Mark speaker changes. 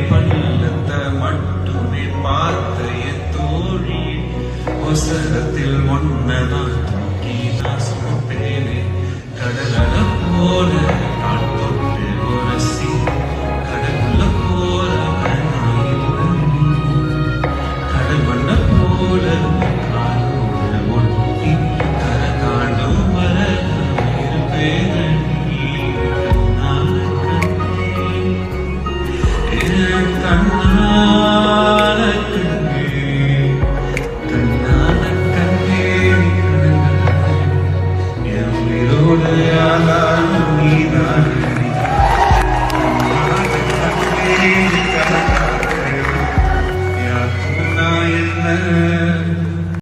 Speaker 1: பள்ளத்த மட்டுமே பார்த்த என் தோழி அவசரத்தில் ஒன்னதான் தூக்கி நான் சுமப்பேனே கடலட போல